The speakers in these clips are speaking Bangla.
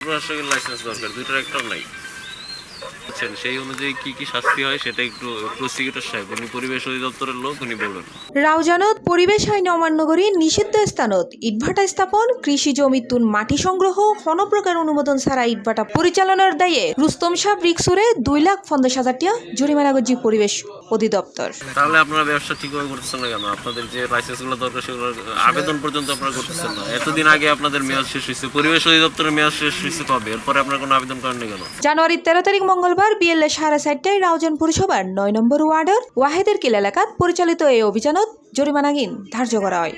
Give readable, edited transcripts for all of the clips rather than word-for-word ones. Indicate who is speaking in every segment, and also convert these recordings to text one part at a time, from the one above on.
Speaker 1: প্রশাসকের লাইসেন্স দরকার, দুইটার একটাও নাই। সেই অনুযায়ী কি কি শাস্তি হয় সেটা একটু প্রসিকিউটর সাহেব, উনি পরিবেশ অধিদপ্তরের লোক, উনি বলবেন।
Speaker 2: রাউজানত পরিবেশ আইন অমান্য করে নিষিদ্ধ স্থানত ইটভাটা স্থাপন, কৃষি জমি তুন মাটি সংগ্রহ, কোনো প্রকার অনুমোদন ছাড়া ইটভাটা পরিচালনার দায়ে রুস্তম সাহেব রিক্সুরে 2,50,000 টাকা জরিমানা করছে পরিবেশ অধিদপ্তর।
Speaker 1: তাহলে আপনারা ব্যবসা ঠিকভাবে করতেছেন না কেন? আপনাদের যে লাইসেন্সগুলো দরকার সেগুলো আবেদন পর্যন্ত আপনারা করতেছেন না। এতদিন আগে আপনাদের মেয়াদ শেষ হয়েছে, পরিবেশ অধিদপ্তরের মেয়াদ শেষ হয়েছে কবে? এরপরে আপনারা কোনো আবেদন করেননি কেন?
Speaker 2: জানুয়ারির 13 তারিখ মঙ্গলবার বিএলএ 4:30টায় রাউজান পৌরসভার 9 নম্বর ওয়ার্ডের ওয়াহেদের কিল এলাকাত পরিচালিত এই অভিযানত জরিমানাগিন ধার্য করা হয়।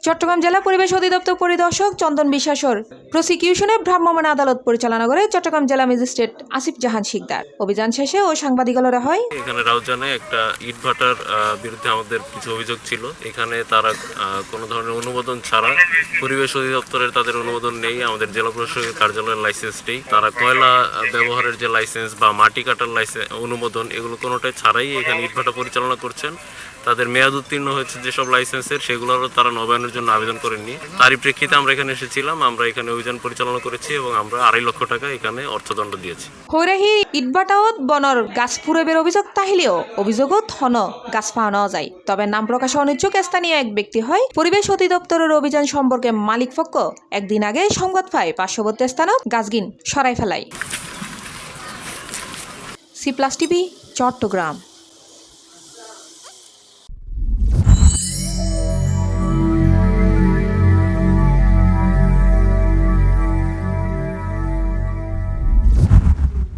Speaker 2: চট্টগ্রাম জেলা পরিবেশ অধিদপ্তর পরিদর্শক চন্দন বিশ্বাসর প্রসিকিউশনে ভ্রাম্যমাণ আদালত পরিচালনা করে চট্টগ্রাম জেলা ম্যাজিস্ট্রেট আসিফ জাহান শিকদার। অভিযান শেষে ও সাংবাদিকরা হয়
Speaker 1: এখানে রাউজানে একটা ইটভাটার বিরুদ্ধে আমাদের কিছু অভিযোগ ছিল। এখানে তারা কোনো ধরনের অনুমোদন ছাড়া, পরিবেশ অধিদপ্তরের তাদের অনুমোদন নেই, আমাদের জেলা প্রশাসকের কার্যালয়ের লাইসেন্স নেই, তারা কয়লা ব্যবহারের যে লাইসেন্স বা মাটি কাটার লাইসেন্স অনুমোদন এগুলো কোনোটাই ছাড়াই এখানে ইটভাটা পরিচালনা করছেন। তাদের মেয়াদ উত্তীর্ণ হয়েছে যেসব লাইসেন্সের, সেগুলোরও তারা নবায়নের জন্য আবেদন করেননি। তারই প্রেক্ষিতে আমরা এখানে এসেছিলাম, আমরা এখানে অভিযান পরিচালনা করেছি এবং আমরা 2.5 লক্ষ টাকা এখানে অর্থদণ্ড দিয়েছি।
Speaker 2: হৈরাহি ইটভাটাওত বনর গাছ ফুরবের অভিযোগ তাহিলেও অভিযোগত হন গাছ পাওয়া যায়। তবে নাম প্রকাশে অনিচ্ছুক স্থানীয় এক ব্যক্তি হয় পরিবেশ অধিদপ্তরের অভিযান সম্পর্কে মালিক পক্ষ একদিন আগে সংবাদ পায় পার্শ্ববর্তী স্থানত গাছগিন সরাই ফেলায়। C plus TV, Chittagong.